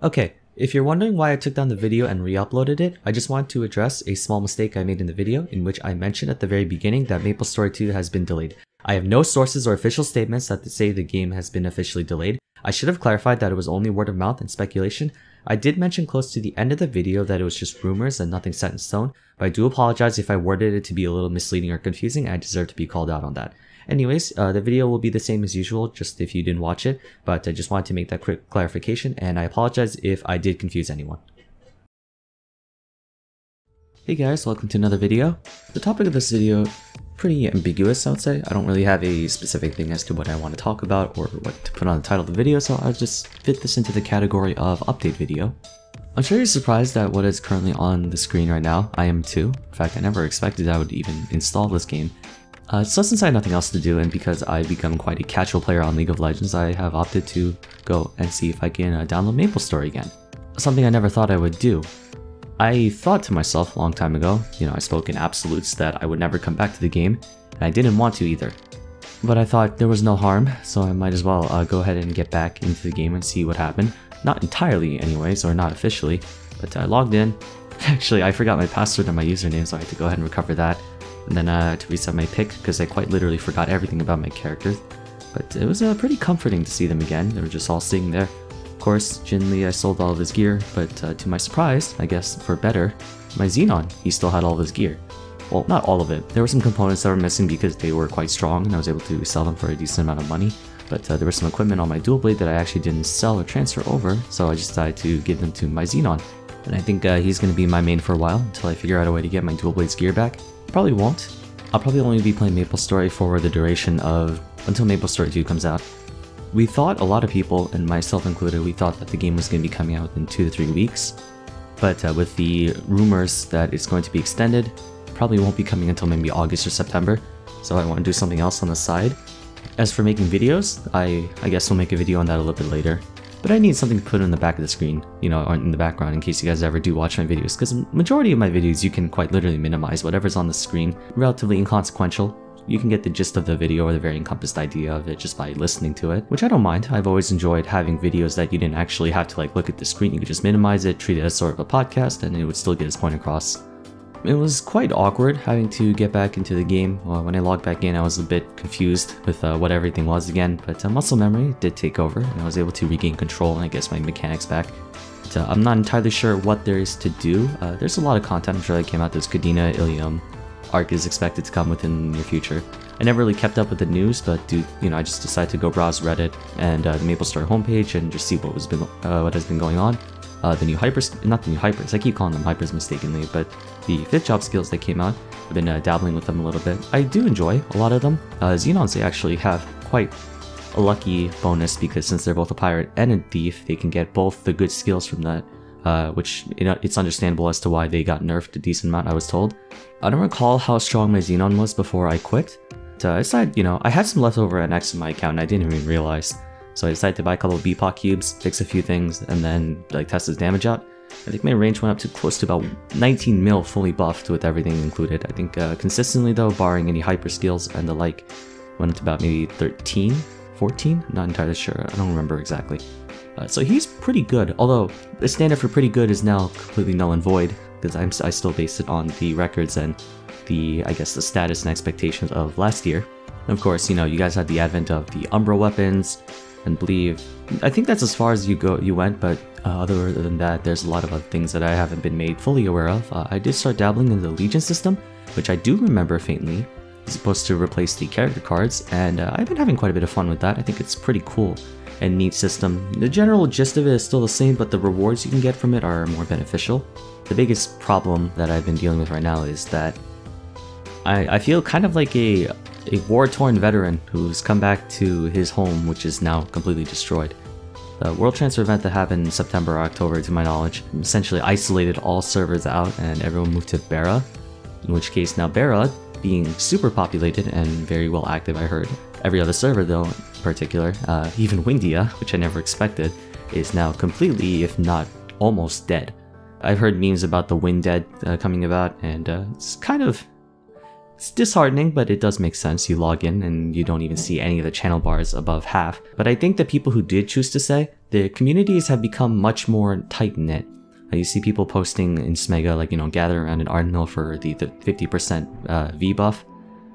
Okay, if you're wondering why I took down the video and re-uploaded it, I just want to address a small mistake I made in the video in which I mentioned at the very beginning that MapleStory 2 has been delayed. I have no sources or official statements that say the game has been officially delayed. I should have clarified that it was only word of mouth and speculation. I did mention close to the end of the video that it was just rumors and nothing set in stone, but I do apologize if I worded it to be a little misleading or confusing. I deserve to be called out on that. Anyways, the video will be the same as usual, just if you didn't watch it, but I just wanted to make that quick clarification, and I apologize if I did confuse anyone. Hey guys, welcome to another video. The topic of this video, pretty ambiguous I would say. I don't really have a specific thing as to what I want to talk about or what to put on the title of the video, so I'll just fit this into the category of update video. I'm sure you're surprised at what is currently on the screen right now. I am too. In fact, I never expected I would even install this game. So since I had nothing else to do and because I've become quite a casual player on League of Legends, I have opted to go and see if I can download MapleStory again. Something I never thought I would do. I thought to myself a long time ago, I spoke in absolutes that I would never come back to the game, and I didn't want to either. But I thought there was no harm, so I might as well go ahead and get back into the game and see what happened. Not entirely anyways, or not officially, but I logged in. Actually, I forgot my password and my username, so I had to go ahead and recover that. And then to reset my pick, because I quite literally forgot everything about my characters. But it was pretty comforting to see them again. They were just all sitting there. Of course, Jin Lee, I sold all of his gear, but to my surprise, I guess for better, my Xenon, he still had all of his gear. Well, not all of it. There were some components that were missing because they were quite strong, and I was able to sell them for a decent amount of money. But there was some equipment on my dual blade that I actually didn't sell or transfer over, so I just decided to give them to my Xenon. And I think he's going to be my main for a while, until I figure out a way to get my dual blade's gear back. Probably won't. I'll probably only be playing MapleStory for the duration of until MapleStory 2 comes out. We thought, a lot of people, and myself included, we thought that the game was going to be coming out within 2 to 3 weeks. But with the rumors that it's going to be extended, probably won't be coming until maybe August or September. So I want to do something else on the side. As for making videos, I guess we'll make a video on that a little bit later. But I need something to put in the back of the screen, or in the background in case you guys ever do watch my videos, because the majority of my videos you can quite literally minimize whatever's on the screen, relatively inconsequential. You can get the gist of the video or the very encompassed idea of it just by listening to it, which I don't mind. I've always enjoyed having videos that you didn't actually have to look at the screen. You could just minimize it, treat it as sort of a podcast, and it would still get its point across. It was quite awkward having to get back into the game. When I logged back in, I was a bit confused with what everything was again, but muscle memory did take over, and I was able to regain control and I guess my mechanics back. But, I'm not entirely sure what there is to do. There's a lot of content, I'm sure that came out. There's Kadena, Ilium, Arc is expected to come within the near future. I never really kept up with the news, but I just decided to go browse Reddit and the MapleStory homepage and just see what has been going on. The new hypers, not the new hypers, I keep calling them hypers mistakenly, but the 5th job skills that came out, I've been dabbling with them a little bit. I do enjoy a lot of them. Xenons, they actually have quite a lucky bonus because since they're both a pirate and a thief, they can get both the good skills from that, which it's understandable as to why they got nerfed a decent amount, I was told. I don't recall how strong my Xenon was before I quit. I decided, I had some leftover NX in my account and I didn't even realize. So I decided to buy a couple of BPOC cubes, fix a few things, and then test his damage out. I think my range went up to close to about 19 mil fully buffed with everything included. I think consistently though, barring any hyper skills and the like, went up to about maybe 13, 14? Not entirely sure, I don't remember exactly. So he's pretty good, although the standard for pretty good is now completely null and void, because I still base it on the records and I guess the status and expectations of last year. And of course, you guys had the advent of the Umbra weapons, and I think that's as far as you went, but other than that, there's a lot of other things that I haven't been made fully aware of. I did start dabbling in the Legion system, which I do remember faintly. It's supposed to replace the character cards, and I've been having quite a bit of fun with that. I think it's pretty cool and neat system. The general gist of it is still the same, but the rewards you can get from it are more beneficial. The biggest problem that I've been dealing with right now is that I feel kind of like a war-torn veteran who's come back to his home, which is now completely destroyed. The World Transfer event that happened in September or October, to my knowledge, essentially isolated all servers out and everyone moved to Bara, in which case now Bara, being super populated and very well active, I heard. Every other server though, in particular, even Windia, which I never expected, is now completely, if not almost dead. I've heard memes about the Wind Dead coming about, and it's It's disheartening, but it does make sense. You log in and you don't even see any of the channel bars above half. But I think the people who did choose to stay, the communities have become much more tight-knit. You see people posting in Smega, like, gather around an Ardenville for the 50% V buff.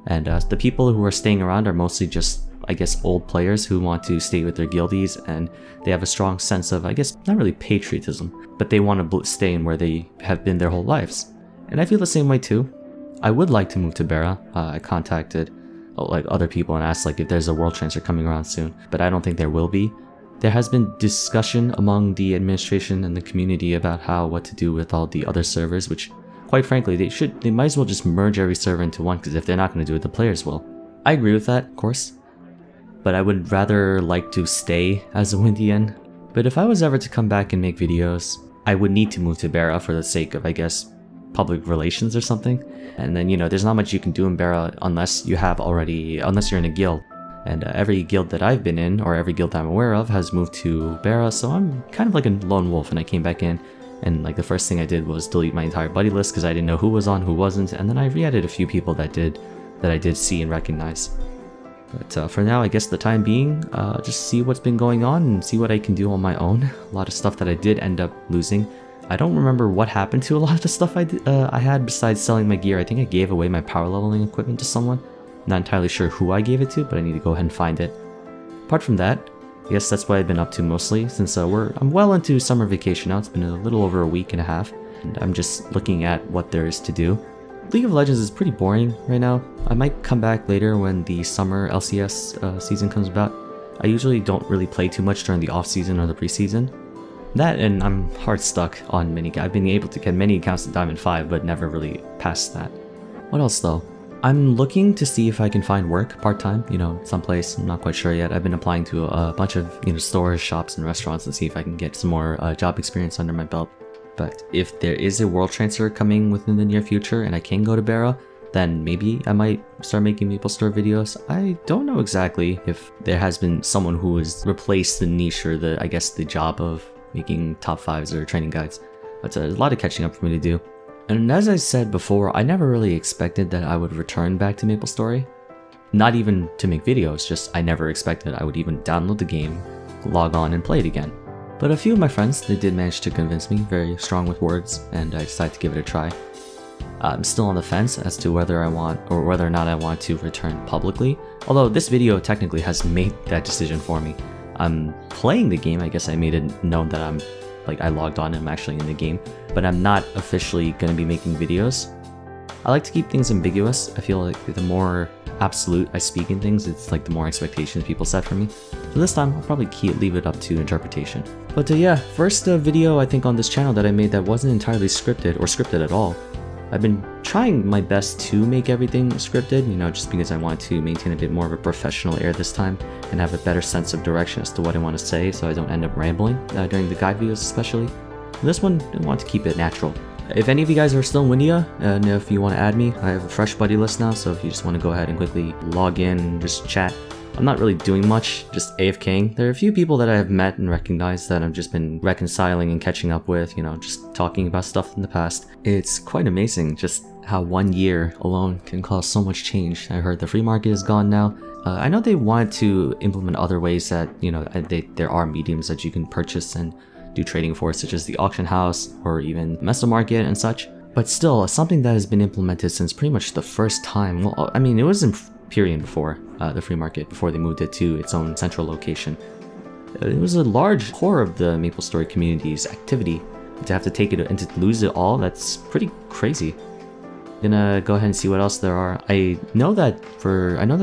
And the people who are staying around are mostly just, I guess, old players who want to stay with their guildies, and they have a strong sense of, I guess, not really patriotism, but they want to stay in where they have been their whole lives. And I feel the same way too. I would like to move to Bara. I contacted like other people and asked like if there's a world transfer coming around soon, but I don't think there will be. There has been discussion among the administration and the community about what to do with all the other servers, which quite frankly they might as well just merge every server into one, because if they're not going to do it, the players will. I agree with that, of course, but I would rather like to stay as a Windian. But if I was ever to come back and make videos, I would need to move to Bara for the sake of, I guess, public relations or something. And then, there's not much you can do in Bara unless you're in a guild. And every guild that I've been in, or every guild that I'm aware of, has moved to Bara, so I'm kind of like a lone wolf. And I came back in, and like the first thing I did was delete my entire buddy list because I didn't know who was on, who wasn't, and then I re-added a few people that I did see and recognize. But for now, I guess the time being, just see what's been going on and see what I can do on my own. A lot of stuff that I did end up losing. I don't remember what happened to a lot of the stuff I had besides selling my gear. I think I gave away my power leveling equipment to someone. Not entirely sure who I gave it to, but I need to go ahead and find it. Apart from that, I guess that's what I've been up to mostly, since I'm well into summer vacation now. It's been a little over a week and a half, and I'm just looking at what there is to do. League of Legends is pretty boring right now. I might come back later when the summer LCS season comes about. I usually don't really play too much during the off-season or the preseason. That, and I'm hard stuck on many. I've been able to get many accounts to Diamond 5, but never really past that. What else though? I'm looking to see if I can find work part-time, someplace. I'm not quite sure yet. I've been applying to a bunch of, stores, shops, and restaurants to see if I can get some more job experience under my belt. But if there is a world transfer coming within the near future and I can go to Bara, then maybe I might start making MapleStory videos. I don't know exactly if there has been someone who has replaced the niche or the job of making top 5s or training guides. But there's a lot of catching up for me to do. And as I said before, I never really expected that I would return back to MapleStory. Not even to make videos, just I never expected I would even download the game, log on, and play it again. But a few of my friends, they did manage to convince me, very strong with words, and I decided to give it a try. I'm still on the fence as to whether or not I want to return publicly, although this video technically has made that decision for me. I'm playing the game. I guess I made it known that I logged on and I'm actually in the game, but I'm not officially going to be making videos. I like to keep things ambiguous. I feel like the more absolute I speak in things, it's like the more expectations people set for me. So this time I'll probably leave it up to interpretation. But yeah, first video I think on this channel that I made that wasn't entirely scripted or scripted at all. I've been trying my best to make everything scripted, just because I want to maintain a bit more of a professional air this time and have a better sense of direction as to what I want to say so I don't end up rambling during the guide videos especially. This one, I want to keep it natural. If any of you guys are still in Windia, and if you want to add me, I have a fresh buddy list now, so if you just want to go ahead and quickly log in and just chat. I'm not really doing much, just AFKing. There are a few people that I have met and recognized that I've just been reconciling and catching up with, just talking about stuff in the past. It's quite amazing just how 1 year alone can cause so much change. I heard the free market is gone now. I know they wanted to implement other ways that, there are mediums that you can purchase and do trading for, such as the auction house or even Mesomarket and such. But still, something that has been implemented since pretty much the first time. Well, I mean, it was in Pyrian before the free market, before they moved it to its own central location. It was a large core of the MapleStory community's activity. To have to take it and to lose it all, that's pretty crazy. Gonna go ahead and see what else there are. I know that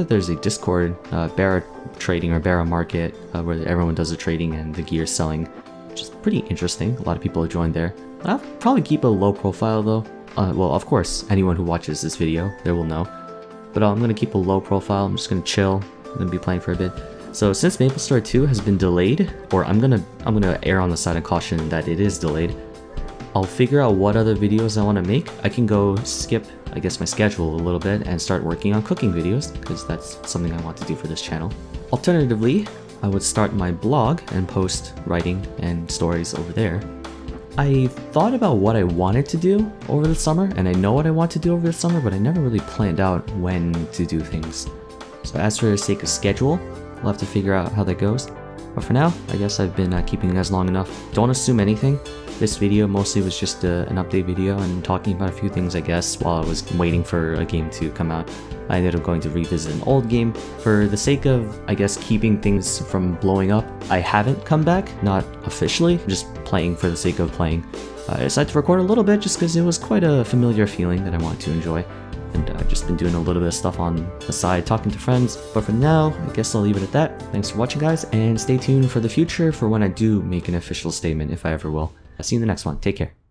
there's a Discord, Bara trading or Bara market, where everyone does the trading and the gear selling, which is pretty interesting. A lot of people have joined there. I'll probably keep a low profile though. Well, of course, anyone who watches this video, they will know. But I'm gonna keep a low profile. I'm just gonna chill. I'm gonna be playing for a bit. So since MapleStory 2 has been delayed, or I'm gonna err on the side of caution that it is delayed, I'll figure out what other videos I want to make. I can go skip, I guess, my schedule a little bit and start working on cooking videos, because that's something I want to do for this channel. Alternatively, I would start my blog and post writing and stories over there. I thought about what I wanted to do over the summer, and I know what I want to do over the summer, but I never really planned out when to do things. So as for the sake of schedule, we'll have to figure out how that goes. But for now, I guess I've been keeping you guys long enough. Don't assume anything. This video mostly was just an update video and talking about a few things, I guess, while I was waiting for a game to come out. I ended up going to revisit an old game. For the sake of, I guess, keeping things from blowing up, I haven't come back, not officially, just playing for the sake of playing. I decided to record a little bit just because it was quite a familiar feeling that I wanted to enjoy. And I've just been doing a little bit of stuff on the side, talking to friends. But for now, I guess I'll leave it at that. Thanks for watching, guys, and stay tuned for the future for when I do make an official statement, if I ever will. I'll see you in the next one. Take care.